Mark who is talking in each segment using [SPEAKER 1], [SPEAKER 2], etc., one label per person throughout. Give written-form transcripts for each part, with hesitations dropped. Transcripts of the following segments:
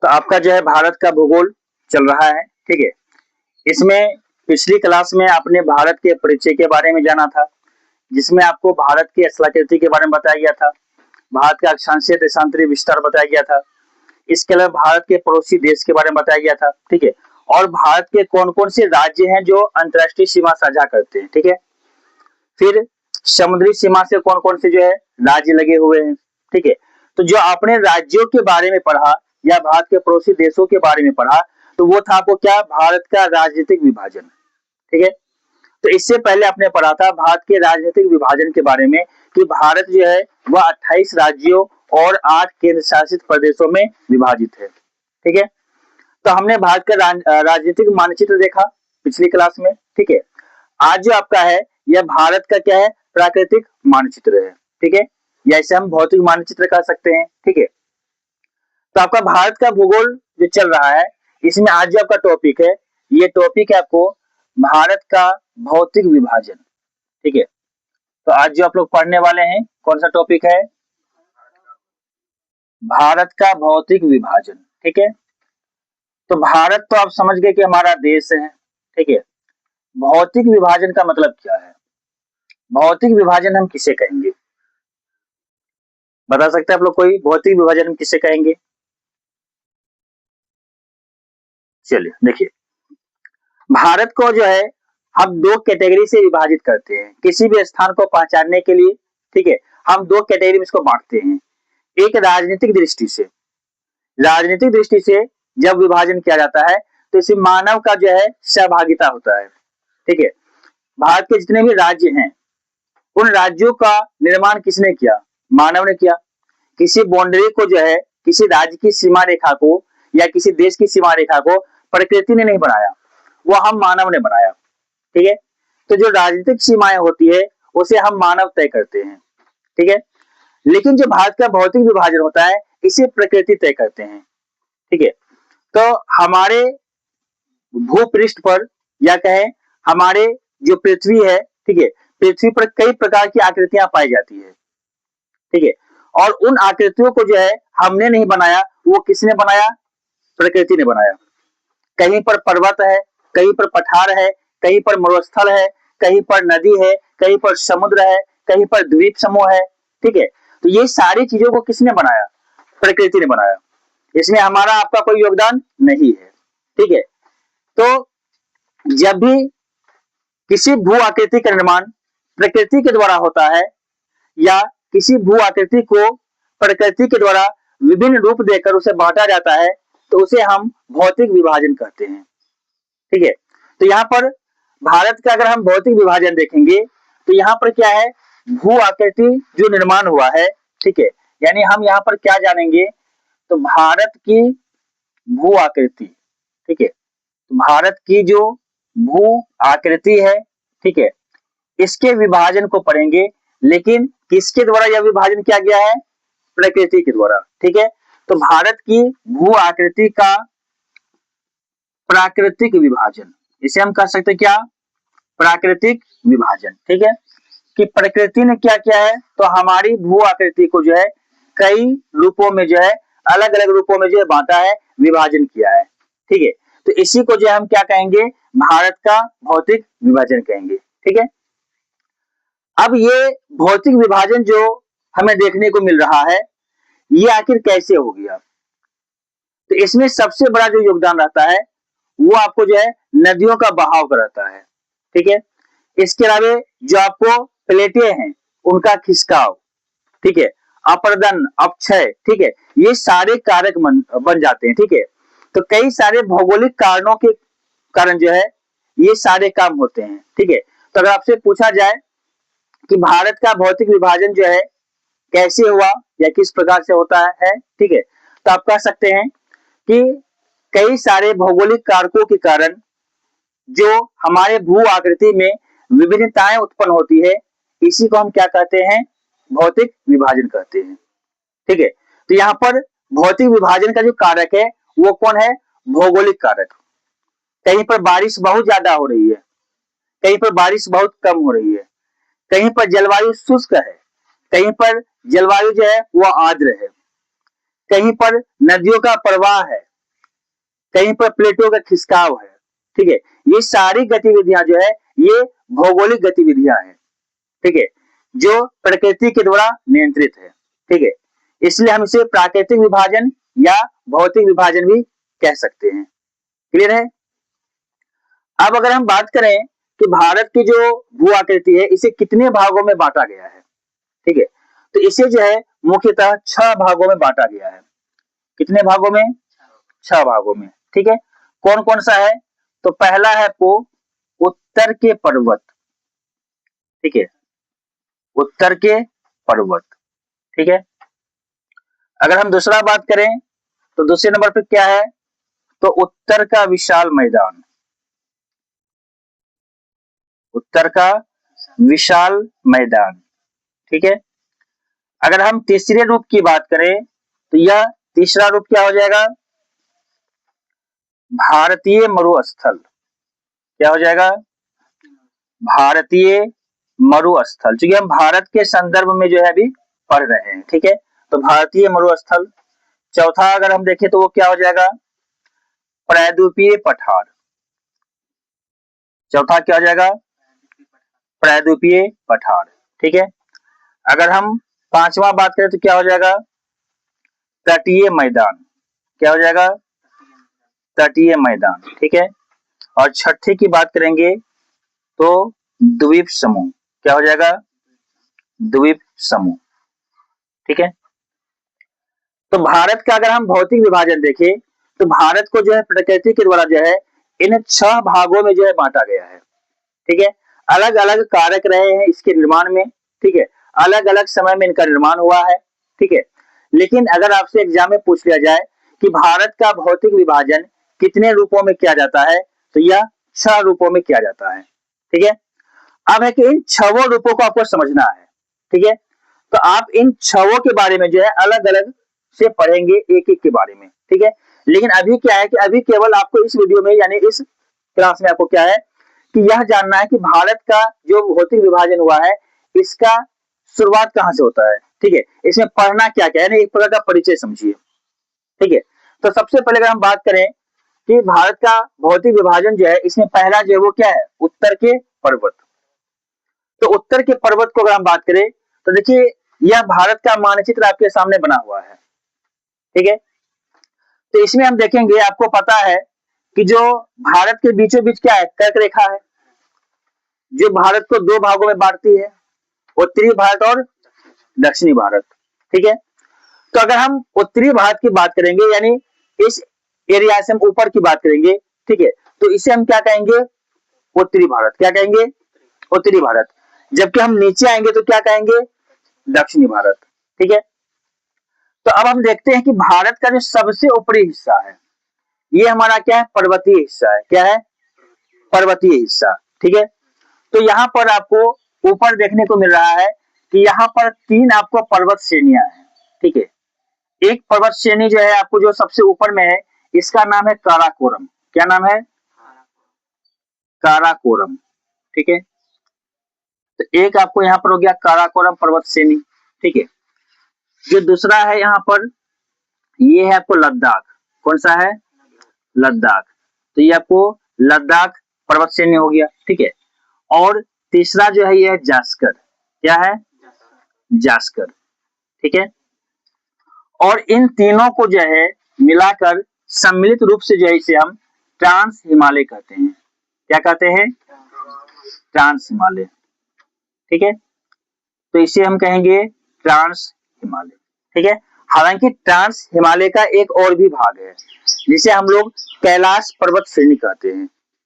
[SPEAKER 1] तो आपका जो है भारत का भूगोल चल रहा है, ठीक है। इसमें पिछली क्लास में आपने भारत के परिचय के बारे में जाना था, जिसमें आपको भारत की स्थलाकृति के बारे में बताया गया था, भारत का अक्षांशीय देशांतरी विस्तार बताया गया था, इसके अलावा भारत के पड़ोसी देश के बारे में बताया गया था, ठीक है। और भारत के कौन कौन से राज्य हैं जो अंतर्राष्ट्रीय सीमा साझा करते हैं, ठीक है। फिर समुद्री सीमा से कौन कौन से जो है राज्य लगे हुए हैं, ठीक है। तो जो आपने राज्यों के बारे में पढ़ा या भारत के पड़ोसी देशों के बारे में पढ़ा, तो वो था आपको क्या, भारत का राजनीतिक विभाजन, ठीक है। तो इससे पहले आपने पढ़ा था भारत के राजनीतिक विभाजन के बारे में कि भारत जो है वह 28 राज्यों और 8 केंद्र शासित प्रदेशों में विभाजित है, ठीक है। तो हमने भारत का राजनीतिक मानचित्र देखा पिछली क्लास में, ठीक है। आज जो आपका है यह भारत का क्या है, प्राकृतिक मानचित्र है, ठीक है, या इसे हम भौतिक मानचित्र कह सकते हैं, ठीक है। तो आपका भारत का भूगोल जो चल रहा है, इसमें आज जो आपका टॉपिक है, ये टॉपिक है आपको भारत का भौतिक विभाजन, ठीक है। तो आज जो आप लोग पढ़ने वाले हैं, कौन सा टॉपिक है, भारत का भौतिक विभाजन, ठीक है। तो भारत तो आप समझ गए कि हमारा देश है, ठीक है। भौतिक विभाजन का मतलब क्या है, भौतिक विभाजन हम किसे कहेंगे, बता सकते हैं आप लोग कोई, भौतिक विभाजन हम किसे कहेंगे। चलिए देखिए, भारत को जो है हम दो कैटेगरी से विभाजित करते हैं किसी भी स्थान को पहचानने के लिए, ठीक है। हम दो कैटेगरी में इसको बांटते हैं। एक राजनीतिक दृष्टि से, राजनीतिक दृष्टि से जब विभाजन किया जाता है तो इसमें मानव का जो है सहभागिता होता है, ठीक है। भारत के जितने भी राज्य हैं, उन राज्यों का निर्माण किसने किया, मानव ने किया। किसी बाउंड्री को जो है, किसी राज्य की सीमा रेखा को या किसी देश की सीमा रेखा को प्रकृति ने नहीं बनाया, वो हम मानव ने बनाया, ठीक है। तो जो राजनीतिक सीमाएं होती है उसे हम मानव तय करते हैं, ठीक है। लेकिन जो भारत का भौतिक विभाजन होता है इसे प्रकृति तय करते हैं, ठीक है। तो हमारे भूपृष्ठ पर या कहें हमारे जो पृथ्वी है, ठीक है, पृथ्वी पर कई प्रकार की आकृतियां पाई जाती है, ठीक है। और उन आकृतियों को जो है हमने नहीं बनाया, वो किसने बनाया, प्रकृति ने बनाया। कहीं पर पर्वत है, कहीं पर पठार है, कहीं पर मरुस्थल है, कहीं पर नदी है, कहीं पर समुद्र है, कहीं पर द्वीप समूह है, ठीक है। तो ये सारी चीजों को किसने बनाया, प्रकृति ने बनाया। इसमें हमारा आपका कोई योगदान नहीं है, ठीक है। तो जब भी किसी भू आकृति का निर्माण प्रकृति के द्वारा होता है या किसी भू आकृति को प्रकृति के द्वारा विभिन्न रूप देकर उसे बांटा जाता है, तो उसे हम भौतिक विभाजन कहते हैं, ठीक है। तो यहाँ पर भारत का अगर हम भौतिक विभाजन देखेंगे तो यहाँ पर क्या है, भू आकृति जो निर्माण हुआ है, ठीक है। यानी हम यहाँ पर क्या जानेंगे, तो भारत की भू आकृति, ठीक है। तो भारत की जो भू आकृति है, ठीक है, इसके विभाजन को पढ़ेंगे। लेकिन किसके द्वारा यह विभाजन किया गया है, प्रकृति के द्वारा, ठीक है। तो भारत की भू आकृति का प्राकृतिक विभाजन, इसे हम कह सकते हैं क्या, प्राकृतिक विभाजन, ठीक है। कि प्रकृति ने क्या किया है, तो हमारी भू आकृति को जो है कई रूपों में जो है, अलग अलग रूपों में जो है बांटा है, विभाजन किया है, ठीक है। तो इसी को जो है हम क्या कहेंगे, भारत का भौतिक विभाजन कहेंगे, ठीक है। अब ये भौतिक विभाजन जो हमें देखने को मिल रहा है, ये आखिर कैसे हो गया, तो इसमें सबसे बड़ा जो योगदान रहता है वो आपको जो है नदियों का बहाव का रहता है, ठीक है। इसके अलावा जो आपको प्लेटें हैं उनका खिसकाव, ठीक है, अपर्दन, अपक्षय, ठीक है, ये सारे कारक बन जाते हैं, ठीक है। तो कई सारे भौगोलिक कारणों के कारण जो है ये सारे काम होते हैं, ठीक है। तो अगर आपसे पूछा जाए कि भारत का भौतिक विभाजन जो है कैसे हुआ या किस प्रकार से होता है, ठीक है, तो आप कह सकते हैं कि कई सारे भौगोलिक कारकों के कारण जो हमारे भू आकृति में विभिन्नताएं उत्पन्न होती है, इसी को हम क्या कहते हैं, भौतिक विभाजन कहते हैं, ठीक है। तो यहाँ पर भौतिक विभाजन का जो कारक है वो कौन है, भौगोलिक कारक। कहीं पर बारिश बहुत ज्यादा हो रही है, कहीं पर बारिश बहुत कम हो रही है, कहीं पर जलवायु शुष्क है, कहीं पर जलवायु जो है वो आर्द्र है, कहीं पर नदियों का प्रवाह है, कहीं पर प्लेटों का खिसकाव है, ठीक है। ये सारी गतिविधियां जो है ये भौगोलिक गतिविधियां हैं, ठीक है, जो प्रकृति के द्वारा नियंत्रित है, ठीक है। इसलिए हम इसे प्राकृतिक विभाजन या भौतिक विभाजन भी कह सकते हैं। क्लियर है? अब अगर हम बात करें कि भारत की जो भू आकृति है इसे कितने भागों में बांटा गया है, ठीक है, तो इसे जो है मुख्यतः 6 भागों में बांटा गया है। कितने भागों में? 6 भागों में, ठीक है। कौन कौन सा है? तो पहला है आपको उत्तर के पर्वत, ठीक है, उत्तर के पर्वत, ठीक है। अगर हम दूसरा बात करें तो दूसरे नंबर पे क्या है? तो उत्तर का विशाल मैदान, उत्तर का विशाल मैदान, ठीक है। अगर हम तीसरे रूप की बात करें तो यह तीसरा रूप क्या हो जाएगा? भारतीय मरुस्थल। क्या हो जाएगा? भारतीय मरुस्थल, क्योंकि हम भारत के संदर्भ में जो है अभी पढ़ रहे हैं, ठीक है। तो भारतीय मरुस्थल। चौथा अगर हम देखें तो वो क्या हो जाएगा? प्रायद्वीपीय पठार। चौथा क्या हो जाएगा? प्रायद्वीपीय पठार, ठीक है। अगर हम पांचवा बात करें तो क्या हो जाएगा? तटीय मैदान। क्या हो जाएगा? तटीय मैदान, ठीक है। और छठी की बात करेंगे तो द्वीप समूह। क्या हो जाएगा? द्वीप समूह, ठीक है। तो भारत का अगर हम भौतिक विभाजन देखें तो भारत को जो है प्रकृति के द्वारा जो है इन 6 भागों में जो है बांटा गया है, ठीक है। अलग अलग कारक रहे हैं इसके निर्माण में, ठीक है, अलग अलग समय में इनका निर्माण हुआ है, ठीक है। लेकिन अगर आपसे एग्जाम में पूछ लिया जाए कि भारत का भौतिक विभाजन कितने रूपों में किया जाता है तो यह 6 रूपों में किया जाता है, ठीक है। अब है कि इन 6 रूपों को आपको समझना है, ठीक है। तो आप इन 6 के बारे में जो है अलग अलग से पढ़ेंगे एक एक के बारे में, ठीक है। लेकिन अभी क्या है कि अभी केवल आपको इस वीडियो में यानी इस क्लास में आपको क्या है कि यह जानना है कि भारत का जो भौतिक विभाजन हुआ है इसका शुरुआत कहां से होता है, ठीक है। इसमें पढ़ना क्या क्या है, एक प्रकार का परिचय समझिए, ठीक है। तो सबसे पहले अगर हम बात करें कि भारत का भौतिक विभाजन जो है इसमें पहला जो है वो क्या है? उत्तर के पर्वत। तो उत्तर के पर्वत को अगर हम बात करें तो देखिए यह भारत का मानचित्र आपके सामने बना हुआ है, ठीक है। तो इसमें हम देखेंगे, आपको पता है कि जो भारत के बीचों बीच क्या है? कर्क रेखा है जो भारत को 2 भागों में बांटती है, उत्तरी भारत और दक्षिणी भारत, ठीक है। तो अगर हम उत्तरी भारत की बात करेंगे यानी इस एरिया से हम ऊपर की बात करेंगे, ठीक है, तो इसे हम क्या कहेंगे? उत्तरी भारत। क्या कहेंगे? उत्तरी भारत। जबकि हम नीचे आएंगे तो क्या कहेंगे? दक्षिणी भारत, ठीक है। तो अब हम देखते हैं कि भारत का जो सबसे ऊपरी हिस्सा है ये हमारा क्या है? पर्वतीय हिस्सा है। क्या है? पर्वतीय हिस्सा, ठीक है। तो यहाँ पर आपको ऊपर देखने को मिल रहा है कि यहाँ पर 3 आपको पर्वत श्रेणियां हैं, ठीक है। एक पर्वत श्रेणी जो है आपको जो सबसे ऊपर में है इसका नाम है काराकोरम। क्या नाम है? काराकोरम, ठीक है। तो एक आपको यहाँ पर हो गया काराकोरम पर्वत श्रेणी, ठीक है। जो दूसरा है यहाँ पर ये है आपको लद्दाख। कौन सा है? लद्दाख। तो ये आपको लद्दाख पर्वत श्रेणी हो गया, ठीक है। और तीसरा जो है ये है जास्कर। क्या है? जास्कर, ठीक है। और इन तीनों को जो है मिलाकर सम्मिलित रूप से जो है इसे हम ट्रांस हिमालय कहते हैं। क्या कहते हैं? ट्रांस हिमालय, ठीक है। तो इसे हम कहेंगे ट्रांस हिमालय, ठीक है। हालांकि ट्रांस हिमालय का एक और भी भाग है जिसे हम लोग कैलाश पर्वत श्रेणी कहते हैं,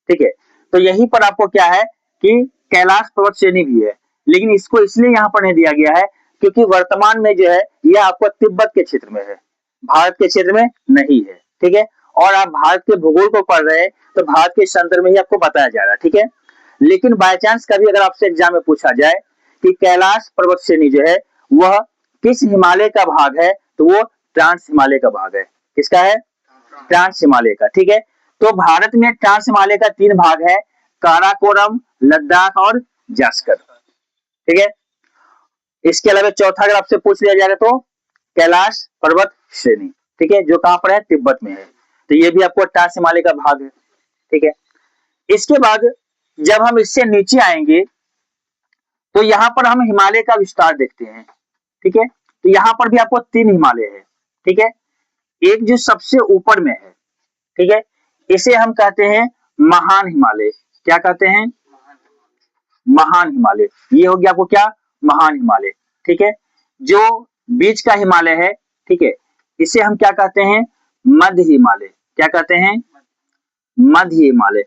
[SPEAKER 1] ठीक है। तो यहीं पर आपको क्या है कि कैलाश पर्वत श्रेणी भी है, लेकिन इसको इसलिए यहाँ पर नहीं दिया गया है क्योंकि वर्तमान में जो है यह आपको तिब्बत के क्षेत्र में है, भारत के क्षेत्र में नहीं है, ठीक है। और आप भारत के भूगोल को पढ़ रहे हैं तो भारत के संदर्भ में ही आपको बताया जा रहा है, ठीक है। लेकिन बाय चांस कभी अगर आपसे एग्जाम में पूछा जाए कि कैलाश पर्वत श्रेणी जो है वह किस हिमालय का भाग है तो वो ट्रांस हिमालय का भाग है। किसका है? ट्रांस हिमालय का, ठीक है। तो भारत में ट्रांस हिमालय का 3 भाग है, काराकोरम, लद्दाख और जास्कर, ठीक है। इसके अलावा चौथा अगर आपसे पूछ लिया जाएगा तो कैलाश पर्वत श्रेणी, ठीक है, जो कहां पर है? तिब्बत में है। तो ये भी आपको ट्रांस हिमालय का भाग है, ठीक है। इसके बाद जब हम इससे नीचे आएंगे तो यहाँ पर हम हिमालय का विस्तार देखते हैं, ठीक है। तो यहाँ पर भी आपको 3 हिमालय है, ठीक है। एक जो सबसे ऊपर में है, ठीक है, इसे हम कहते हैं महान हिमालय। क्या कहते हैं? महान हिमालय। ये हो गया आपको क्या? महान हिमालय, ठीक है। जो बीच का हिमालय है, ठीक है, इसे हम क्या कहते हैं? मध्य हिमालय। क्या कहते हैं? मध्य हिमालय,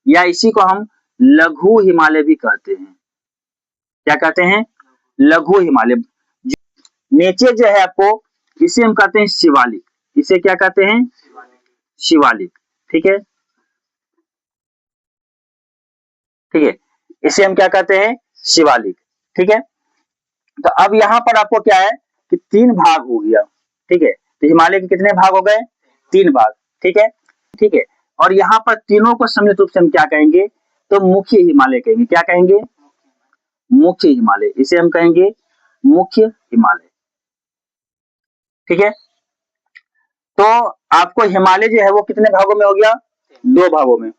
[SPEAKER 1] या इसी को हम लघु हिमालय भी कहते हैं। क्या कहते हैं? लघु हिमालय। नीचे जो है आपको, इसे हम कहते हैं शिवालिक। इसे क्या कहते हैं? शिवालिक, ठीक है, ठीक है। इसे हम क्या कहते हैं? शिवालिक, ठीक है। तो अब यहाँ पर आपको क्या है कि 3 भाग हो गया, ठीक है। तो हिमालय के कितने भाग हो गए? 3 भाग, ठीक है, ठीक है। और यहाँ पर तीनों को सम्मिलित रूप से हम क्या कहेंगे? तो मुख्य हिमालय कहेंगे। क्या कहेंगे? मुख्य हिमालय। इसे हम कहेंगे मुख्य हिमालय, ठीक है। तो आपको हिमालय जो है वो कितने भागों में हो गया? 2 भागों में,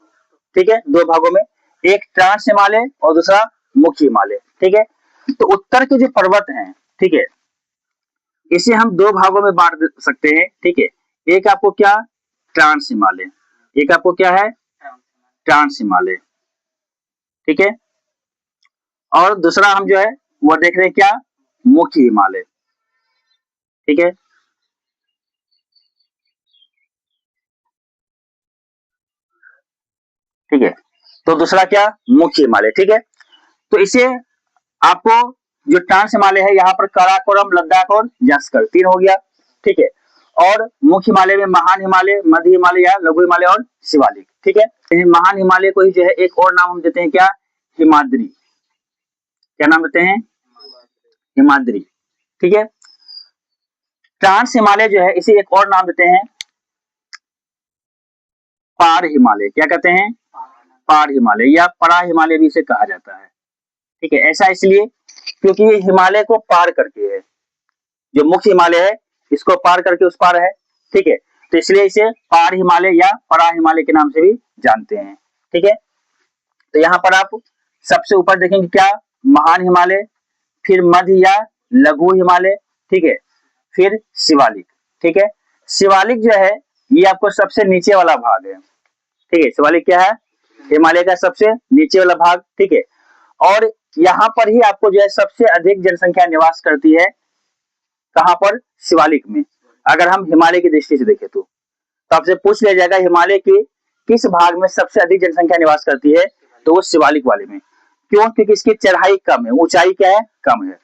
[SPEAKER 1] ठीक है, 2 भागों में। एक ट्रांस हिमालय और दूसरा मुख्य हिमालय, ठीक है। तो उत्तर के जो पर्वत हैं, ठीक है, इसे हम 2 भागों में बांट सकते हैं, ठीक है। एक आपको क्या? ट्रांस हिमालय। एक आपको क्या है? ट्रांस हिमालय, ठीक है। और दूसरा हम जो है वो देख रहे हैं क्या? मुख्य हिमालय, ठीक है। ठीक है, तो दूसरा क्या? मुख्य हिमालय, ठीक है। तो इसे आपको जो ट्रांस हिमालय है यहाँ पर काराकोरम, लद्दाख और जस्कर 3 हो गया, ठीक है। और मुख्य हिमालय में महान हिमालय, मध्य हिमालय या लघु हिमालय और शिवालिक, ठीक है। महान हिमालय को ही जो है एक और नाम हम देते हैं क्या? हिमाद्री। क्या नाम देते हैं? हिमाद्री, ठीक है। ट्रांस हिमालय जो है इसे एक और नाम देते हैं पार हिमालय। क्या कहते हैं? पार हिमालय या परा हिमालय भी इसे कहा जाता है, ठीक है। ऐसा इसलिए क्योंकि ये हिमालय को पार करके है। जो मुख्य हिमालय है इसको पार करके उस पार है, ठीक है। तो इसलिए इसे पार हिमालय या परा हिमालय के नाम से भी जानते हैं, ठीक है। तो यहाँ पर आप सबसे ऊपर देखेंगे क्या? महान हिमालय, फिर मध्य या लघु हिमालय, ठीक है, फिर शिवालिक, ठीक है। शिवालिक जो है ये आपको सबसे नीचे वाला भाग है, ठीक है। शिवालिक क्या है? हिमालय का सबसे नीचे वाला भाग, ठीक है। और यहाँ पर ही आपको जो है सबसे अधिक जनसंख्या निवास करती है। कहां पर? शिवालिक में। अगर हम हिमालय की दृष्टि से देखें तो आपसे पूछ लिया जाएगा हिमालय के किस भाग में सबसे अधिक जनसंख्या निवास करती है, तो वो शिवालिक वाले में। क्यों? क्योंकि इसकी चढ़ाई कम है, ऊंचाई क्या है? कम है,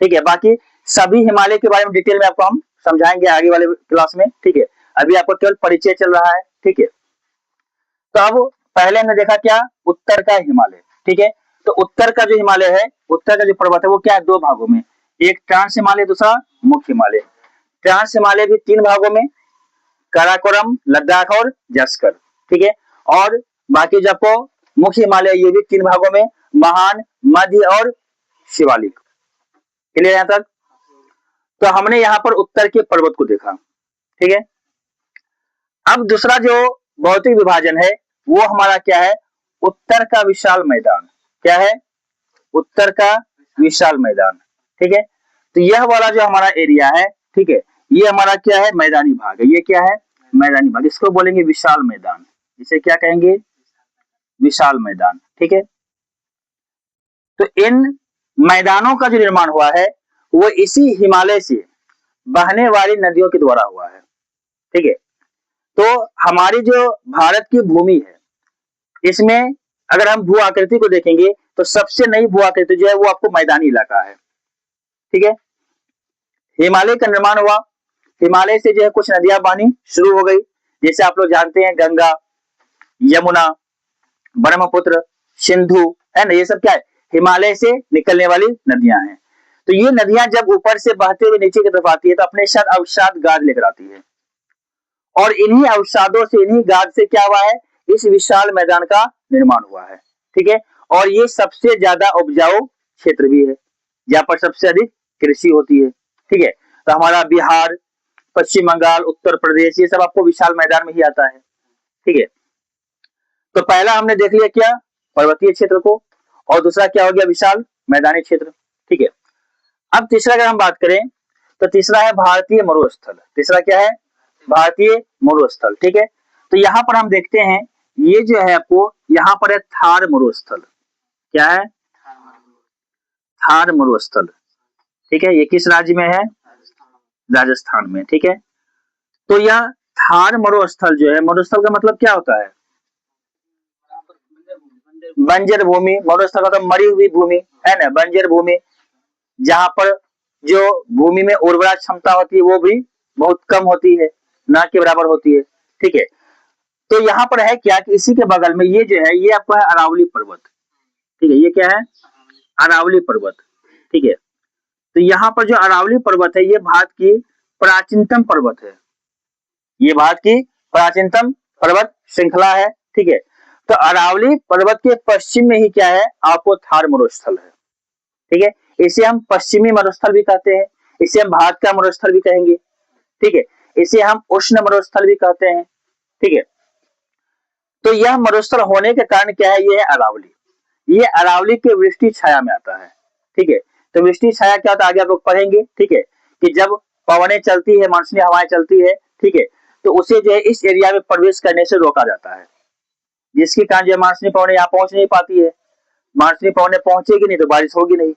[SPEAKER 1] ठीक है। बाकी सभी हिमालय के बारे में डिटेल में आपको हम समझाएंगे आगे वाले क्लास में, ठीक है। अभी आपको केवल परिचय चल रहा है, ठीक है। तो अब पहले हमने देखा क्या? उत्तर का हिमालय, ठीक है। तो उत्तर का जो हिमालय है, उत्तर का जो पर्वत है वो क्या है? 2 भागों में। एक ट्रांस हिमालय, दूसरा मुख्य हिमालय। ट्रांस हिमालय भी 3 भागों में, काराकोरम, लद्दाख और जस्कर, ठीक है। और बाकी जो आपको मुख्य हिमालय ये भी 3 भागों में, महान, मध्य और शिवालिक। क्लियर यहां तक? तो हमने यहाँ पर उत्तर के पर्वत को देखा, ठीक है। अब दूसरा जो भौतिक विभाजन है वो हमारा क्या है? उत्तर का विशाल मैदान। क्या है? उत्तर का विशाल मैदान, ठीक है। तो यह वाला जो हमारा एरिया है, ठीक है, ये हमारा क्या है? मैदानी भाग है। ये क्या है? मैदानी भाग। इसको बोलेंगे विशाल मैदान। इसे क्या कहेंगे? विशाल मैदान, ठीक है। तो इन मैदानों का जो निर्माण हुआ है वो इसी हिमालय से बहने वाली नदियों के द्वारा हुआ है, ठीक है। तो हमारी जो भारत की भूमि है इसमें अगर हम भू आकृति को देखेंगे तो सबसे नई भू आकृति जो है वो आपको मैदानी इलाका है, ठीक है। हिमालय का निर्माण हुआ, हिमालय से जो है कुछ नदियां बहनी शुरू हो गई, जैसे आप लोग जानते हैं गंगा, यमुना, ब्रह्मपुत्र, सिंधु, है ना। ये सब क्या है? हिमालय से निकलने वाली नदियां हैं। तो ये नदियां जब ऊपर से बहते हुए नीचे की तरफ आती है तो अपने साथ अवसाद गाद लेकर आती है, और इन्हीं अवसादों से, इन्हीं गाद से क्या हुआ है? इस विशाल मैदान का निर्माण हुआ है, ठीक है। और ये सबसे ज्यादा उपजाऊ क्षेत्र भी है, जहां पर सबसे अधिक कृषि होती है, ठीक है। तो हमारा बिहार, पश्चिम बंगाल, उत्तर प्रदेश, ये सब आपको विशाल मैदान में ही आता है। ठीक है, तो पहला हमने देख लिया क्या, पर्वतीय क्षेत्र को, और दूसरा क्या हो गया, विशाल मैदानी क्षेत्र। ठीक है, अब तीसरा अगर हम बात करें तो तीसरा है भारतीय मरुस्थल। तीसरा क्या है, भारतीय मरुस्थल। ठीक है, तो यहां पर हम देखते हैं ये जो है आपको यहां पर है थार मरुस्थल। क्या है, थार मरुस्थल। ठीक है, ये किस राज्य में है, राजस्थान में। ठीक है, तो यह थार मरुस्थल जो है, मरुस्थल का मतलब क्या होता है, बंजर भूमि। मरुस्थल मतलब मरी हुई भूमि है ना, बंजर भूमि, जहां पर जो भूमि में उर्वरा क्षमता होती है वो भी बहुत कम होती है, ना के बराबर होती है। ठीक है, तो यहाँ पर है क्या कि इसी के बगल में ये जो है ये आपको है अरावली पर्वत। ठीक है, ये क्या है, अरावली पर्वत। ठीक है, तो यहाँ पर जो अरावली पर्वत है ये भारत की प्राचीनतम पर्वत है, ये भारत की प्राचीनतम पर्वत श्रृंखला है। ठीक है, तो अरावली पर्वत के पश्चिम में ही क्या है, आपको थार मरुस्थल है। ठीक है, इसे हम पश्चिमी मरुस्थल भी कहते हैं, इसे हम भारत का मरुस्थल भी कहेंगे। ठीक है, इसे हम उष्ण मरुस्थल भी कहते हैं। ठीक है, तो यह मरुस्थल होने के कारण क्या है, ये है अरावली, ये अरावली के वृष्टि छाया में आता है। ठीक है, तो वृष्टि छाया क्या होता है आगे आप लोग पढ़ेंगे। ठीक है, कि जब पवनें चलती है, मानसूनी हवाएं चलती है, ठीक है, तो उसे जो है इस एरिया में प्रवेश करने से रोका जाता है, जिसके कारण जो मानसूनी पवनें यहाँ पहुंच नहीं पाती है। मानसूनी पवनें पहुंचेगी नहीं तो बारिश होगी नहीं।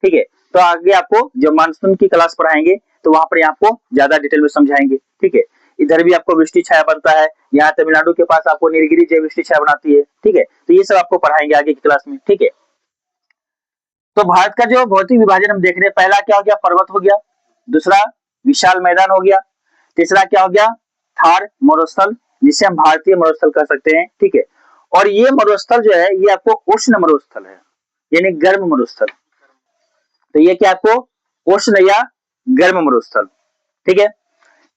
[SPEAKER 1] ठीक है, तो आगे आपको जब मानसून की क्लास पढ़ाएंगे तो वहां पर आपको ज्यादा डिटेल में समझाएंगे। ठीक है, इधर भी आपको वृष्टि छाया बनता है, यहाँ तमिलनाडु के पास आपको नीलगिरी जो वृष्टि छाया बनाती है। ठीक है, तो ये सब आपको पढ़ाएंगे आगे की क्लास में। ठीक है, तो भारत का जो भौतिक विभाजन हम देख रहे हैं, पहला क्या हो गया, पर्वत हो गया, दूसरा विशाल मैदान हो गया, तीसरा क्या हो गया, थार मरुस्थल, जिसे हम भारतीय मरुस्थल कह सकते हैं। ठीक है, और ये मरुस्थल जो है ये आपको उष्ण मरुस्थल है, यानी गर्म मरुस्थल। तो ये क्या आपको उष्ण या गर्म मरुस्थल। ठीक है,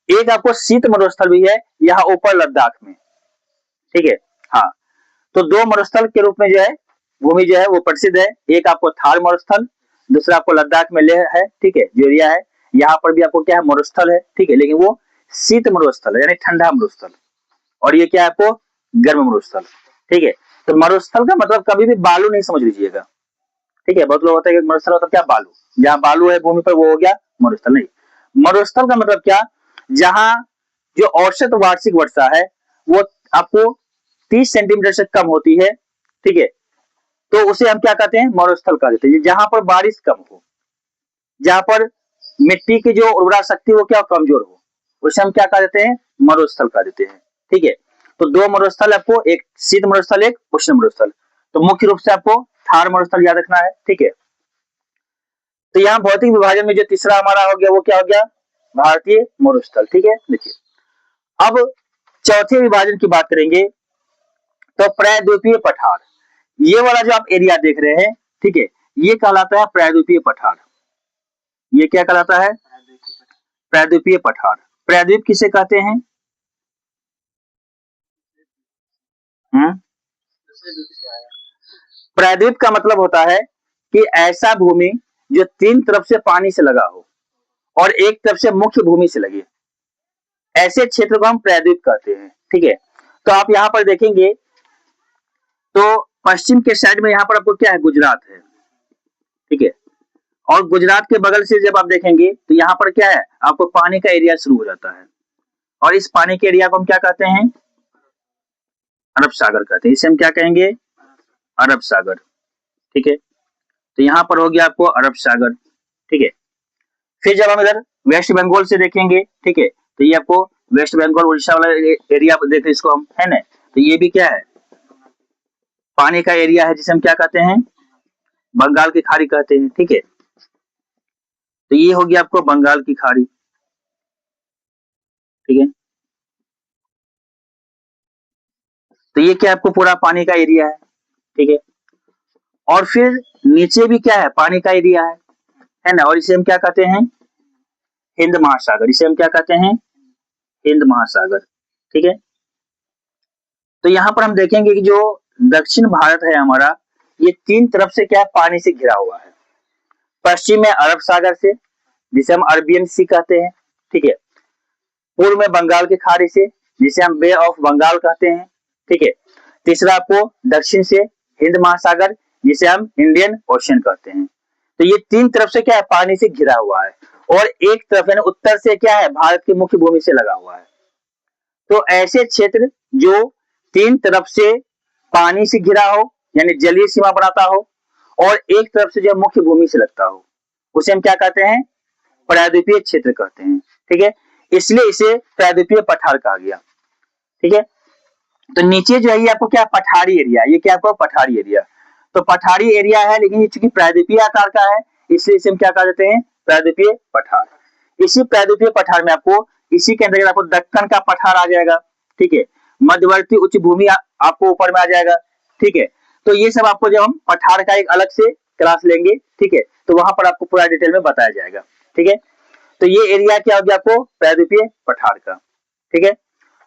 [SPEAKER 1] एक आपको शीत मरुस्थल भी है यहाँ ऊपर लद्दाख में। ठीक है, हाँ, तो दो मरुस्थल के रूप में जो है भूमि जो है वो प्रसिद्ध है, एक आपको थार मरुस्थल, दूसरा आपको लद्दाख में लेह है। ठीक है, जो एरिया है यहाँ पर भी आपको क्या है, मरुस्थल है। ठीक है, लेकिन वो शीत मरुस्थल है, यानी ठंडा मरुस्थल, और ये क्या है आपको गर्म मरुस्थल। ठीक है, तो मरुस्थल का मतलब कभी भी बालू नहीं समझ लीजिएगा। ठीक है, बहुत लोग होता है कि मरुस्थल मतलब क्या, बालू, जहाँ बालू है भूमि पर वो हो गया मरुस्थल। नहीं, मरुस्थल का मतलब क्या, जहां जो औसत वार्षिक वर्षा है वो आपको 30 सेंटीमीटर से कम होती है। ठीक है, तो उसे हम क्या कहते हैं, मरुस्थल कह देते हैं। जहां पर बारिश कम हो, जहां पर मिट्टी की जो उर्वरा शक्ति वो क्या कमजोर हो, उसे हम क्या कह देते हैं, मरुस्थल कह देते हैं। ठीक है, तो दो मरुस्थल आपको, एक शीत मरुस्थल, एक उष्ण मरुस्थल। तो मुख्य रूप से आपको थार मरुस्थल याद रखना है। ठीक है, तो यहाँ भौतिक विभाजन में जो तीसरा हमारा हो गया वो क्या हो गया, भारतीय मरुस्थल। ठीक है, देखिए अब चौथे विभाजन की बात करेंगे तो प्रायद्वीपीय पठार, ये वाला जो आप एरिया देख रहे हैं, ठीक है, ये कहलाता है प्रायद्वीपीय पठार। ये क्या कहलाता है, प्रायद्वीपीय पठार। प्रायद्वीप किसे कहते हैं, हम्म, प्रायद्वीप का मतलब होता है कि ऐसा भूमि जो तीन तरफ से पानी से लगा हो और एक तरफ से मुख्य भूमि से लगे, ऐसे क्षेत्र को हम प्रायद्वीप कहते हैं। ठीक है, तो आप यहाँ पर देखेंगे तो पश्चिम के साइड में यहाँ पर आपको क्या है, गुजरात है। ठीक है, और गुजरात के बगल से जब आप देखेंगे तो यहाँ पर क्या है, आपको पानी का एरिया शुरू हो जाता है, और इस पानी के एरिया को हम क्या कहते हैं, अरब सागर कहते हैं। इसे हम क्या कहेंगे, अरब सागर। ठीक है, तो यहाँ पर हो गया आपको अरब सागर। ठीक है, फिर जब हम इधर वेस्ट बंगाल से देखेंगे, ठीक है, तो ये आपको वेस्ट बंगाल उड़ीसा वाला एरिया देखें इसको हम, है ना, तो ये भी क्या है, पानी का एरिया है, जिसे हम क्या कहते हैं, बंगाल की खाड़ी कहते हैं। ठीक है, तो ये हो गया आपको बंगाल की खाड़ी। ठीक है, तो ये क्या आपको पूरा पानी का एरिया है। ठीक है, और फिर नीचे भी क्या है, पानी का एरिया है ना, और इसे हम क्या कहते हैं, हिंद महासागर। इसे हम क्या कहते हैं, हिंद महासागर। ठीक है, तो यहाँ पर हम देखेंगे कि जो दक्षिण भारत है हमारा, ये तीन तरफ से क्या है, पानी से घिरा हुआ है। पश्चिम में अरब सागर से, जिसे हम अरबियन सी कहते हैं। ठीक है, पूर्व में बंगाल की खाड़ी से, जिसे हम बे ऑफ बंगाल कहते हैं, ठीक है। तीसरा आपको दक्षिण से हिंद महासागर, जिसे हम इंडियन ओशन कहते हैं। तो ये तीन तरफ से क्या है, पानी से घिरा हुआ है, और एक तरफ है ना उत्तर से क्या है, भारत की मुख्य भूमि से लगा हुआ है। तो ऐसे क्षेत्र जो तीन तरफ से पानी से घिरा हो, यानी जलीय सीमा बनाता हो, और एक तरफ से जो मुख्य भूमि से लगता हो, उसे हम क्या कहते हैं, प्रायद्वीपीय क्षेत्र कहते हैं, ठीक है। इसलिए इसे प्रायद्वीपीय पठार कहा गया, ठीक है। तो नीचे जो है ये आपको क्या, पठारी एरिया, ये क्या आपको पठारी एरिया, तो पठारी एरिया है, लेकिन ये चूंकि प्रायद्वीपीय आकार का है, इसलिए इसे हम क्या कह देते हैं, प्रायद्वीपीय पठार। इसी प्रायद्वीपीय पठार में आपको, इसी के अंतर्गत आपको दक्कन का पठार आ जाएगा, ठीक है। मध्यवर्ती उच्च भूमि आपको ऊपर में आ जाएगा, ठीक है। तो ये सब आपको जब हम पठार का एक अलग से क्लास लेंगे, ठीक है, तो वहां पर आपको पूरा डिटेल में बताया जाएगा, ठीक है। तो ये एरिया क्या हो गया आपको, प्रायद्वीपीय पठार का, ठीक है।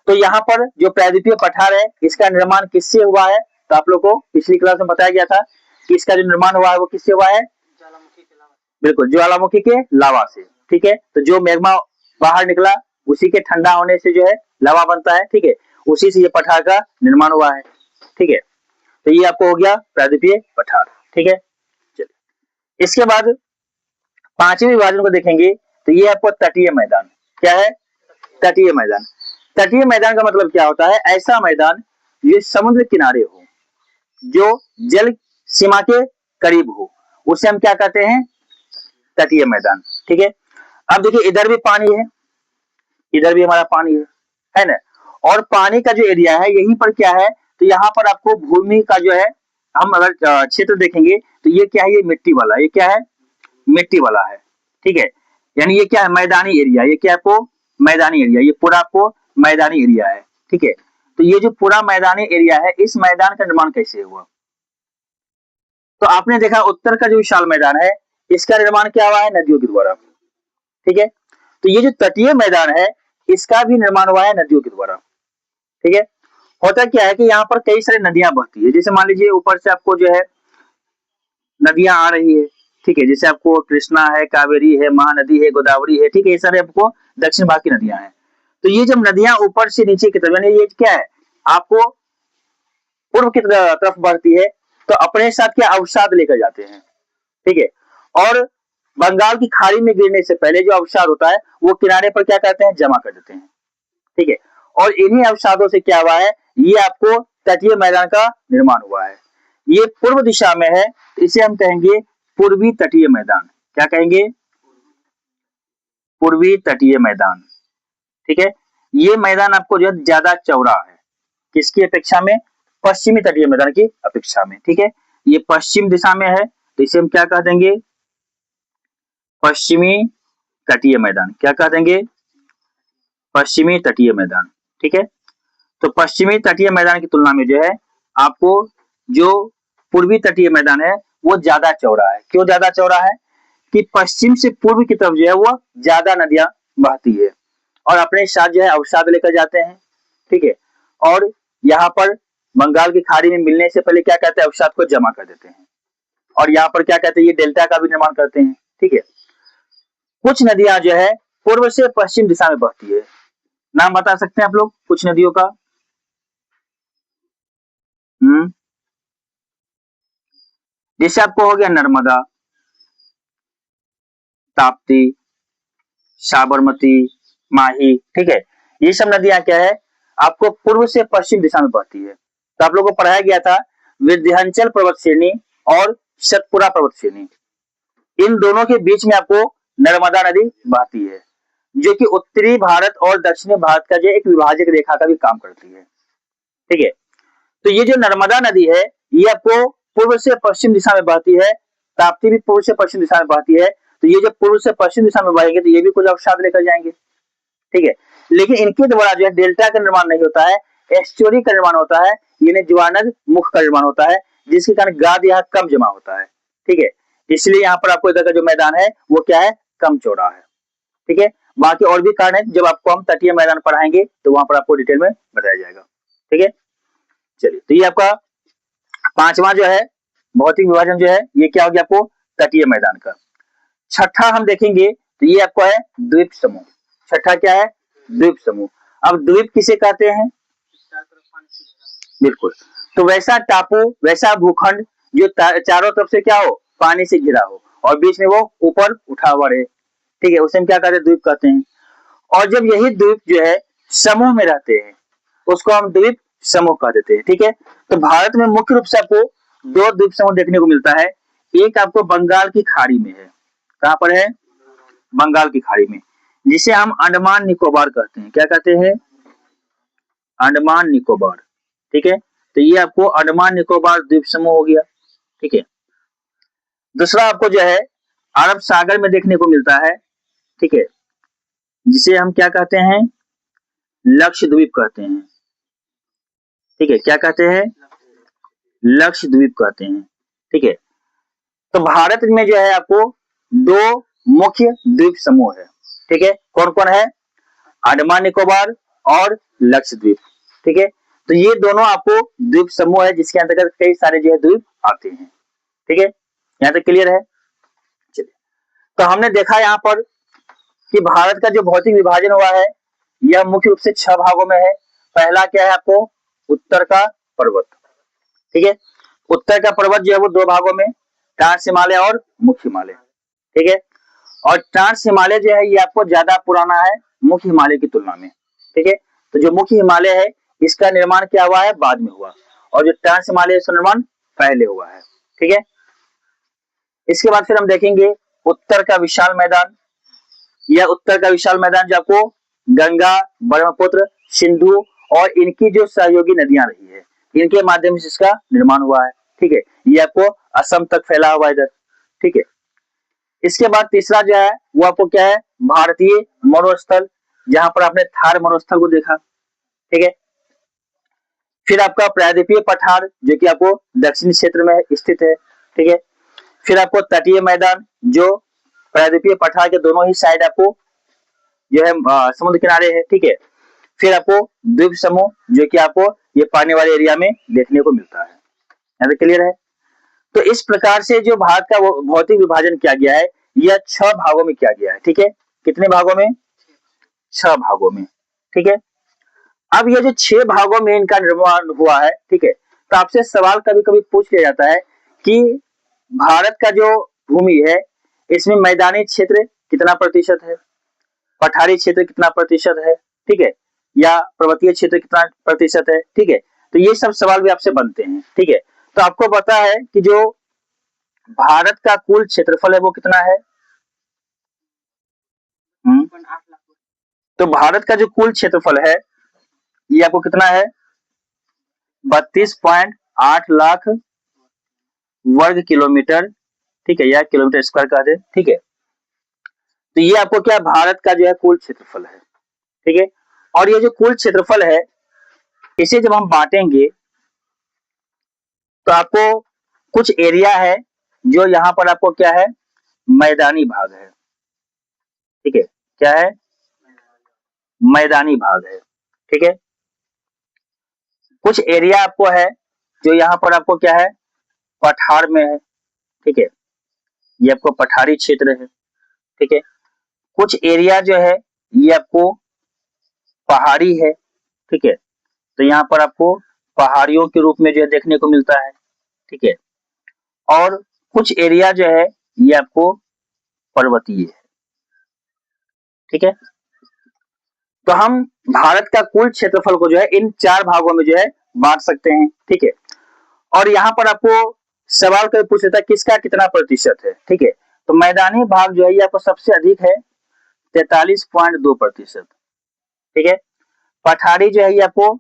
[SPEAKER 1] तो यहाँ पर जो प्रायद्वीपीय पठार है, इसका निर्माण किससे हुआ है, तो आप लोग को पिछली क्लास में बताया गया था कि इसका जो निर्माण हुआ है वो किससे हुआ है, बिल्कुल ज्वालामुखी के लावा से, ठीक है। तो जो मैग्मा बाहर निकला, उसी के ठंडा होने से जो है लावा बनता है, ठीक है, उसी से ये पठार का निर्माण हुआ है, ठीक है। तो ये आपको हो गया प्रायद्वीपीय पठार, ठीक है। चलिए इसके बाद पांचवें विभाजन को देखेंगे, तो ये आपको तटीय मैदान, क्या है, तटीय मैदान। तटीय मैदान का मतलब क्या होता है, ऐसा मैदान जो समुद्र किनारे हो, जो जल सीमा के करीब हो, उसे हम क्या कहते हैं, तटीय मैदान, ठीक है। अब देखिए इधर भी पानी है, इधर भी हमारा पानी है ना, और पानी का जो एरिया है यहीं पर क्या है, तो यहाँ पर आपको भूमि का जो है, हम अगर क्षेत्र देखेंगे तो ये क्या है, ये मिट्टी वाला, ये क्या है, मिट्टी वाला है, ठीक है। यानी ये क्या है, मैदानी एरिया, ये क्या आपको मैदानी एरिया, ये पूरा आपको मैदानी एरिया है, ठीक है। तो ये जो पूरा मैदानी एरिया है, इस मैदान का निर्माण कैसे हुआ, तो आपने देखा उत्तर का जो विशाल मैदान है, इसका निर्माण क्या हुआ है, नदियों के द्वारा, ठीक है। तो ये जो तटीय मैदान है, इसका भी निर्माण हुआ है नदियों के द्वारा, ठीक है। होता क्या है कि यहाँ पर कई सारी नदियां बहती है, जैसे मान लीजिए ऊपर से आपको जो है नदियां आ रही है, ठीक है, जैसे आपको कृष्णा है, कावेरी है, महानदी है, गोदावरी है, ठीक है, ये सारे आपको दक्षिण भाग की नदियां हैं। तो ये जब नदियां ऊपर से नीचे की तरफ, यानी ये क्या है, आपको पूर्व की तरफ बढ़ती है, तो अपने साथ क्या अवसाद लेकर जाते हैं, ठीक है। और बंगाल की खाड़ी में गिरने से पहले जो अवसाद होता है, वो किनारे पर क्या करते हैं, जमा कर देते हैं, ठीक है। और इन्हीं अवसादों से क्या हुआ है, ये आपको तटीय मैदान का निर्माण हुआ है। ये पूर्व दिशा में है, तो इसे हम कहेंगे पूर्वी तटीय मैदान, क्या कहेंगे, पूर्वी तटीय मैदान, ठीक है। ये मैदान आपको जो है ज्यादा चौड़ा है, किसकी अपेक्षा में, पश्चिमी तटीय मैदान की अपेक्षा में, ठीक है। ये पश्चिम दिशा में है, तो इसे हम क्या कह देंगे, पश्चिमी तटीय मैदान, क्या कह देंगे, पश्चिमी तटीय मैदान, ठीक है। तो पश्चिमी तटीय मैदान की तुलना में जो है आपको जो पूर्वी तटीय मैदान है वो ज्यादा चौड़ा है। क्यों ज्यादा चौड़ा है, कि पश्चिम से पूर्व की तरफ जो है वो ज्यादा नदियां बहती है, और अपने साथ जो है अवसाद लेकर जाते हैं, ठीक है। और यहाँ पर बंगाल की खाड़ी में मिलने से पहले क्या कहते हैं, अवसाद को जमा कर देते हैं, और यहाँ पर क्या कहते हैं, ये डेल्टा का भी निर्माण करते हैं, ठीक है। कुछ नदियां जो है पूर्व से पश्चिम दिशा में बहती है, नाम बता सकते हैं आप लोग कुछ नदियों का, जैसे आपको हो गया नर्मदा, ताप्ती, साबरमती, माही, ठीक है। ये सब नदियां क्या है, आपको पूर्व से पश्चिम दिशा में बहती है। तो आप लोगों को पढ़ाया गया था विंध्याचल पर्वत श्रेणी और सतपुरा पर्वत श्रेणी, इन दोनों के बीच में आपको नर्मदा नदी बहती है, जो कि उत्तरी भारत और दक्षिणी भारत का जो एक विभाजक रेखा का भी काम करती है, ठीक है। तो ये जो नर्मदा नदी है, ये आपको पूर्व से पश्चिम दिशा में बहती है, ताप्ती भी पूर्व से पश्चिम दिशा में बहती है। तो ये जो पूर्व से पश्चिम दिशा में बहेंगे, तो ये भी कुछ अवसाद लेकर जाएंगे, ठीक है। लेकिन इनके द्वारा जो है डेल्टा का निर्माण नहीं होता है, एस्चुरी का निर्माण होता है, यानी ज्वानद मुख का निर्माण होता है, जिसके कारण गाद यहाँ कम जमा होता है, ठीक है। इसलिए यहाँ पर आपको इधर का जो मैदान है वो क्या है, कम चौड़ा है, ठीक है। बाकी और भी कारण है, जब आपको हम तटीय मैदान पढ़ाएंगे तो वहां पर आपको डिटेल में बताया जाएगा, ठीक है। चलिए, तो ये आपका पांचवा जो है भौतिक विभाजन जो है, ये क्या हो गया आपको, तटीय मैदान का। छठा हम देखेंगे तो ये आपको है द्वीप समूह। छठा क्या है, द्वीप समूह। अब द्वीप किसे कहते हैं? बिल्कुल। तो वैसा टापू, वैसा भूखंड जो चारों तरफ से क्या हो, पानी से घिरा हो और बीच में वो ऊपर उठा हुआ रहे, ठीक है, उसे हम क्या कहते हैं? द्वीप कहते हैं। और जब यही द्वीप जो है समूह में रहते हैं, उसको हम द्वीप समूह कह देते हैं, ठीक है। तो भारत में मुख्य रूप से आपको दो द्वीप समूह देखने को मिलता है। एक आपको बंगाल की खाड़ी में है। कहां पर है? बंगाल की खाड़ी में, जिसे हम अंडमान निकोबार कहते हैं। क्या कहते हैं? अंडमान निकोबार, ठीक है। तो ये आपको अंडमान निकोबार द्वीप समूह हो गया, ठीक है। दूसरा आपको जो है अरब सागर में देखने को मिलता है, ठीक है, जिसे हम क्या कहते हैं? लक्षद्वीप कहते हैं, ठीक है। क्या कहते हैं? लक्षद्वीप कहते हैं, ठीक है। तो भारत में जो है आपको दो मुख्य द्वीप समूह है, ठीक है। कौन कौन है? अंडमान निकोबार और लक्षद्वीप, ठीक है। तो ये दोनों आपको द्वीप समूह है, जिसके अंतर्गत कई सारे जो है द्वीप आते हैं, ठीक है। यहाँ तक क्लियर है? चलिए, तो हमने देखा यहाँ पर कि भारत का जो भौतिक विभाजन हुआ है, यह मुख्य रूप से 6 भागों में है। पहला क्या है आपको? उत्तर का पर्वत, ठीक है। उत्तर का पर्वत जो है वो 2 भागों में, ट्रांस हिमालय और मुख्य हिमालय, ठीक है। और ट्रांस हिमालय जो है ये आपको ज्यादा पुराना है मुख्य हिमालय की तुलना में, ठीक है। तो जो मुख्य हिमालय है इसका निर्माण क्या हुआ है? बाद में हुआ, और जो ट्रांस हिमालय इसका निर्माण पहले हुआ है, ठीक है। इसके बाद फिर हम देखेंगे उत्तर का विशाल मैदान। यह उत्तर का विशाल मैदान जो आपको गंगा, ब्रह्मपुत्र, सिंधु और इनकी जो सहयोगी नदियां रही है, इनके माध्यम से इसका निर्माण हुआ है, ठीक है। ये आपको असम तक फैला हुआ है इधर, ठीक है। इसके बाद तीसरा जो है वो आपको क्या है? भारतीय मरुस्थल, जहां पर आपने थार मरुस्थल को देखा, ठीक है। फिर आपका प्रायद्वीपीय पठार जो कि आपको दक्षिणी क्षेत्र में स्थित है, ठीक है। फिर आपको तटीय मैदान जो प्रायद्वीपीय पठार के दोनों ही साइड आपको जो है समुद्र किनारे है, ठीक है। फिर आपको द्वीप समूह जो कि आपको ये पानी वाले एरिया में देखने को मिलता है। यहाँ तक क्लियर है? तो इस प्रकार से जो भारत का भौतिक विभाजन किया गया है, यह 6 भागों में किया गया है, ठीक है। कितने भागों में? 6 भागों में, ठीक है। अब ये जो 6 भागों में इनका निर्माण हुआ है, ठीक है, तो आपसे सवाल कभी कभी पूछ लिया जाता है कि भारत का जो भूमि है इसमें मैदानी क्षेत्र कितना प्रतिशत है, पठारी क्षेत्र कितना प्रतिशत है, ठीक है, या पर्वतीय क्षेत्र कितना प्रतिशत है, ठीक है। तो ये सब सवाल भी आपसे बनते हैं, ठीक है। तो आपको पता है कि जो भारत का कुल क्षेत्रफल है वो कितना है? तो भारत का जो कुल क्षेत्रफल है ये आपको कितना है? 32.8 लाख वर्ग किलोमीटर, ठीक है, या किलोमीटर स्क्वायर कह दे, ठीक है। तो ये आपको क्या भारत का जो है कुल क्षेत्रफल है, ठीक है। और ये जो कुल क्षेत्रफल है इसे जब हम बांटेंगे तो आपको कुछ एरिया है जो यहाँ पर आपको क्या है? मैदानी भाग है, ठीक है। क्या है? मैदानी भाग है, ठीक है। कुछ एरिया आपको है जो यहाँ पर आपको क्या है? पठार में है, ठीक है, ये आपको पठारी क्षेत्र है, ठीक है। कुछ एरिया जो है ये आपको पहाड़ी है, ठीक है। तो यहाँ पर आपको पहाड़ियों के रूप में जो है देखने को मिलता है, ठीक है। और कुछ एरिया जो है ये आपको पर्वतीय है, ठीक है। तो हम भारत का कुल क्षेत्रफल को जो है इन 4 भागों में जो है बांट सकते हैं, ठीक है। और यहाँ पर आपको सवाल कभी पूछ लेता है किसका कितना प्रतिशत है, ठीक है। तो मैदानी भाग जो है ये आपको सबसे अधिक है 43.2%, ठीक है। पठारी जो है ये आपको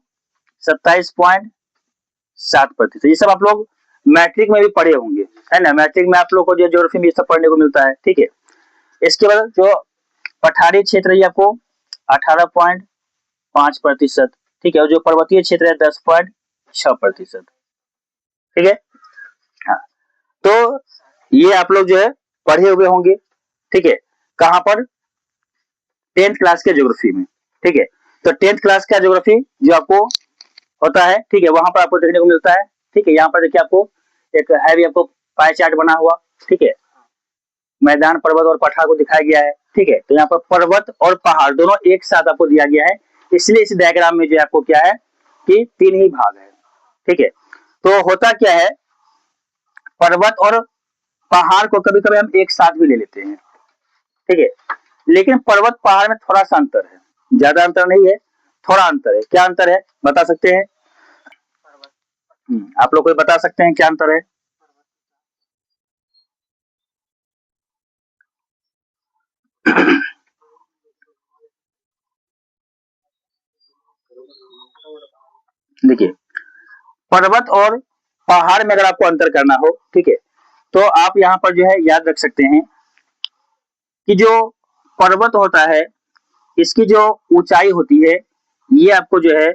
[SPEAKER 1] 27.7%। ये सब आप लोग मैट्रिक में भी पढ़े होंगे, है ना। मैट्रिक में आप लोग को जो ज्योग्राफी में ये सब पढ़ने को मिलता है, ठीक है। इसके बाद जो पठारी क्षेत्र है आपको 18.5%, ठीक है। और जो पर्वतीय क्षेत्र है 10.6%, ठीक है। हाँ, तो ये आप लोग जो है पढ़े हुए होंगे, ठीक है। कहां पर? 10th क्लास के ज्योग्राफी में, ठीक है। तो 10th क्लास का ज्योग्राफी जो आपको होता है, ठीक है, वहां पर आपको देखने को मिलता है, ठीक है। यहाँ पर देखिए आपको एक है भी आपको पाई चार्ट बना हुआ, ठीक है। मैदान, पर्वत और पठार को दिखाया गया है। ठीक है, तो यहाँ पर पर्वत और पहाड़ दोनों एक साथ आपको दिया गया है, इसलिए इस डायग्राम में जो आपको क्या है कि 3 ही भाग है। ठीक है, तो होता क्या है, पर्वत और पहाड़ को कभी कभी हम एक साथ भी ले लेते हैं। ठीक है, लेकिन पर्वत पहाड़ में थोड़ा सा अंतर है, ज्यादा अंतर नहीं है, थोड़ा अंतर है। क्या अंतर है बता सकते हैं? आप लोग कोई बता सकते हैं क्या अंतर है? देखिए, पर्वत और पहाड़ में अगर आपको अंतर करना हो, ठीक है, तो आप यहाँ पर जो है याद रख सकते हैं कि जो पर्वत होता है इसकी जो ऊंचाई होती है ये आपको जो है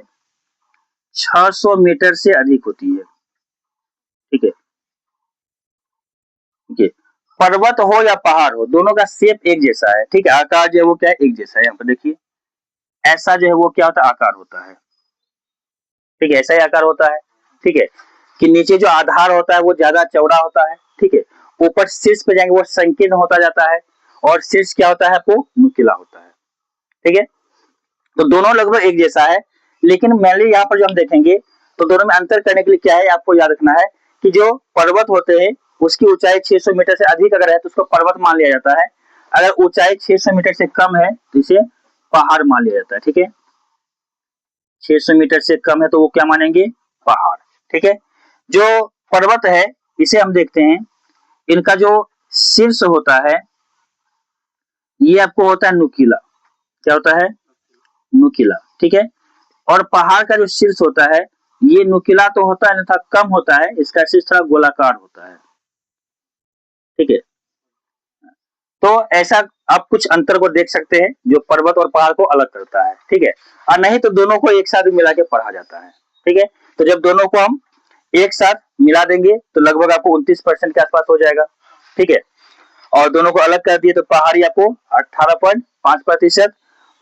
[SPEAKER 1] 600 मीटर से अधिक होती है। ठीक है, ठीक है, पर्वत हो या पहाड़ हो दोनों का शेप एक जैसा है। ठीक है, आकार जो है वो क्या है, एक जैसा है। यहाँ पर देखिए, ऐसा जो है वो क्या होता है, आकार होता है। ठीक है, ऐसा ही आकार होता है। ठीक है, कि नीचे जो आधार होता है वो ज्यादा चौड़ा होता है। ठीक है, ऊपर शीर्ष पे जाएंगे वो संकीर्ण होता जाता है, और शीर्ष क्या होता है आपको नुकीला होता है। ठीक है, तो दोनों लगभग एक जैसा है, लेकिन मेनली यहाँ पर जो हम देखेंगे तो दोनों में अंतर करने के लिए क्या है आपको याद रखना है कि जो पर्वत होते हैं उसकी ऊंचाई 600 मीटर से अधिक अगर है तो उसको पर्वत मान लिया जाता है। अगर ऊंचाई 600 मीटर से कम है तो इसे पहाड़ मान लिया जाता है। ठीक है, 600 मीटर से कम है तो वो क्या मानेंगे, पहाड़। ठीक है, जो पर्वत है इसे हम देखते हैं, इनका जो शीर्ष होता है ये आपको होता है नुकीला। क्या होता है, नुकीला। ठीक है, और पहाड़ का जो शीर्ष होता है ये नुकीला तो होता है अन्यथा कम होता है, इसका शीर्ष थोड़ा गोलाकार होता है। ठीक है, तो ऐसा आप कुछ अंतर को देख सकते हैं जो पर्वत और पहाड़ को अलग करता है। ठीक है, और नहीं तो दोनों को एक साथ मिला के पढ़ा जाता है। ठीक है, तो जब दोनों को हम एक साथ मिला देंगे तो लगभग आपको 29% के आसपास हो जाएगा। ठीक है, और दोनों को अलग कर दिए तो पहाड़ी आपको 18.5%,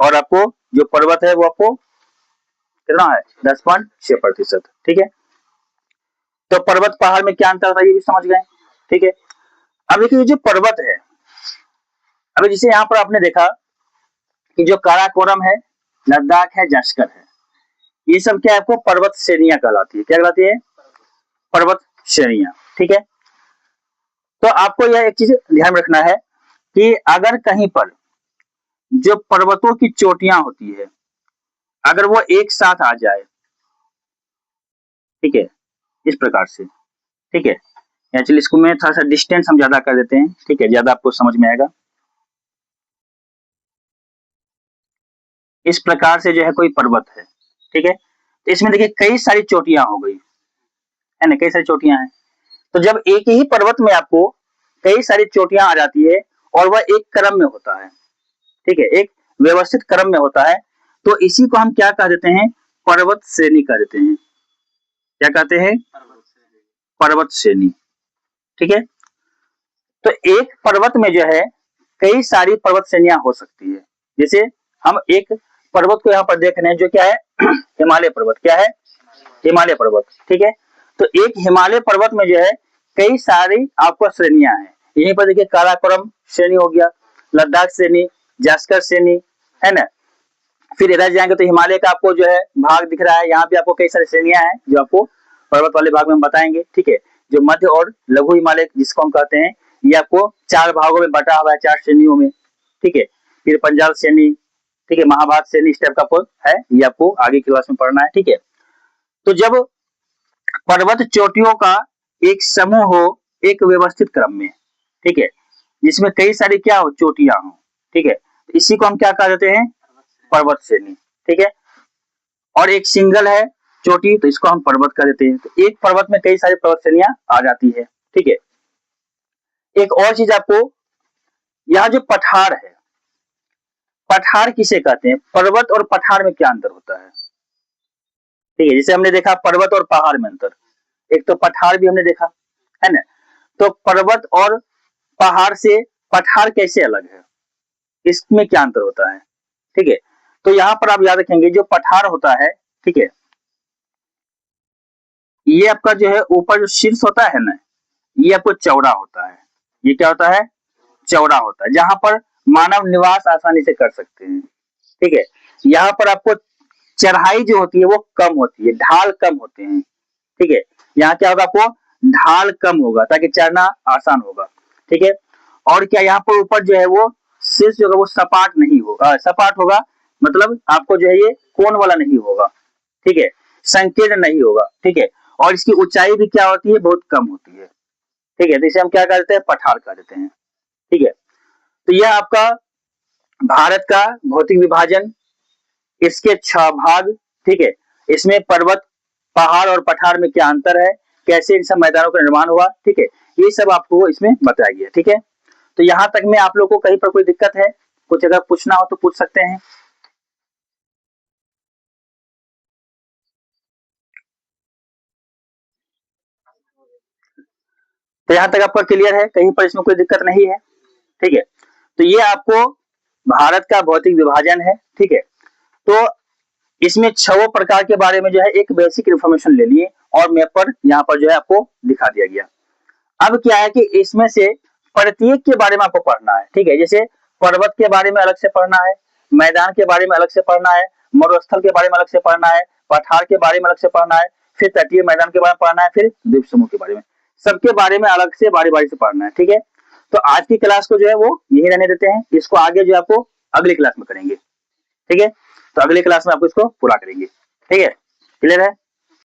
[SPEAKER 1] और आपको जो पर्वत है वो आपको कितना है, 10.6%। ठीक है, तो पर्वत पहाड़ में क्या अंतर था ये भी समझ गए। ठीक है, अब देखिए जो पर्वत है, अभी जैसे यहाँ पर आपने देखा कि जो काराकोरम है, लद्दाख है, जस्कर है, ये सब क्या है आपको पर्वत श्रेणियां कहलाती है। क्या कहलाती है, पर्वत श्रेणियां। ठीक है, तो आपको यह एक चीज ध्यान रखना है कि अगर कहीं पर जो पर्वतों की चोटियां होती है अगर वो एक साथ आ जाए, ठीक है, इस प्रकार से, ठीक है, एक्चुअली इसको मैं थोड़ा सा डिस्टेंस हम ज्यादा कर देते हैं। ठीक है, ज्यादा आपको समझ में आएगा। इस प्रकार से जो है कोई पर्वत है, ठीक है, तो इसमें देखिए कई सारी चोटियां हो गई है ना, कई सारी चोटियां हैं। तो जब एक ही पर्वत में आपको कई सारी चोटियां आ जाती है और वह एक क्रम में होता है, ठीक है, एक व्यवस्थित क्रम में होता है, तो इसी को हम क्या कह देते हैं, पर्वत श्रेणी कह देते हैं। क्या कहते हैं, पर्वत श्रेणी। ठीक है, तो एक पर्वत में जो है कई सारी पर्वत श्रेणियां हो सकती है। जैसे हम एक पर्वत को यहाँ पर देख रहे हैं जो क्या है हिमालय पर्वत। क्या है, हिमालय पर्वत। ठीक है, तो एक हिमालय पर्वत में जो है कई सारी आपको श्रेणियां हैं। यहीं पर देखिए काराकोरम श्रेणी हो गया, लद्दाख श्रेणी, जास्कर श्रेणी, है ना। फिर इधर जाएंगे तो हिमालय का आपको जो है भाग दिख रहा है, यहाँ भी आपको कई सारी श्रेणियां हैं जो आपको पर्वत वाले भाग में हम बताएंगे। ठीक है, जो मध्य और लघु हिमालय जिसको हम कहते हैं ये आपको 4 भागों में बटा हुआ है, 4 श्रेणियों में। ठीक है, फिर पंजाल श्रेणी, ठीक है, महाभारत श्रेणी, इस टाइप का है, ये आपको आगे की क्लास में पढ़ना है। ठीक है, तो जब पर्वत चोटियों का एक समूह हो एक व्यवस्थित क्रम में, ठीक है, जिसमें कई सारी क्या हो, चोटियां हो, ठीक है, तो इसी को हम क्या कह देते हैं, पर्वत श्रेणी। ठीक है, और एक सिंगल है चोटी तो इसको हम पर्वत कह देते हैं। तो एक पर्वत में कई सारी पर्वत श्रेणियां आ जाती है। ठीक है, एक और चीज आपको, यहाँ जो पठार है, पठार किसे कहते हैं, पर्वत और पठार में क्या अंतर होता है। ठीक है, जैसे हमने देखा पर्वत और पहाड़ में अंतर, एक तो पठार भी हमने देखा, है ना। तो पर्वत और पहाड़ से पठार कैसे अलग है, इसमें क्या अंतर होता है। ठीक है, तो यहाँ पर आप याद रखेंगे जो पठार होता है, ठीक है, ये आपका जो है ऊपर जो शीर्ष होता है ना, ये आपको चौड़ा होता है। ये क्या होता है, चौड़ा होता है, जहां पर मानव निवास आसानी से कर सकते हैं। ठीक है, यहाँ पर आपको चढ़ाई जो होती है वो कम होती है, ढाल कम होते हैं। ठीक है, यहाँ क्या होगा, आपको ढाल कम होगा ताकि चढ़ना आसान होगा। ठीक है, और क्या यहाँ पर ऊपर जो है वो शीर्ष जो है वो सपाट नहीं होगा, सपाट होगा मतलब आपको जो है ये कोण वाला नहीं होगा। ठीक है, संकीर्ण नहीं होगा। ठीक है, और इसकी ऊंचाई भी क्या होती है, बहुत कम होती है। ठीक है, तो इसे हम क्या कहते हैं, पठार कह देते हैं। ठीक है, तो यह आपका भारत का भौतिक विभाजन, इसके 6 भाग। ठीक है, इसमें पर्वत, पहाड़ और पठार में क्या अंतर है, कैसे इन सब मैदानों का निर्माण हुआ। ठीक है, ये सब आपको इसमें बताया गया। ठीक है, तो यहां तक में आप लोग को कहीं पर कोई दिक्कत है, कुछ अगर पूछना हो तो पूछ सकते हैं। तो यहां तक आपका क्लियर है, कहीं पर इसमें कोई दिक्कत नहीं है। ठीक है, तो ये आपको भारत का भौतिक विभाजन है। ठीक है, तो इसमें 6 प्रकार के बारे में जो है एक बेसिक इन्फॉर्मेशन ले लिए और मैप पर यहाँ पर जो है आपको दिखा दिया गया। अब क्या है कि इसमें से प्रत्येक के बारे में आपको पढ़ना है। ठीक है, जैसे पर्वत के बारे में अलग से पढ़ना है, मैदान के बारे में अलग से पढ़ना है, मरुस्थल के बारे में अलग से पढ़ना है, पठार के बारे में अलग से पढ़ना है, फिर तटीय मैदान के बारे में पढ़ना है, फिर द्वीप समूह के बारे में, सबके बारे में अलग से बारी बारी से पढ़ना है। ठीक है, तो आज की क्लास को जो है वो यही रहने देते हैं, इसको आगे जो आपको अगली क्लास में करेंगे। ठीक है, तो अगली क्लास में आपको इसको पूरा करेंगे। ठीक है, क्लियर है।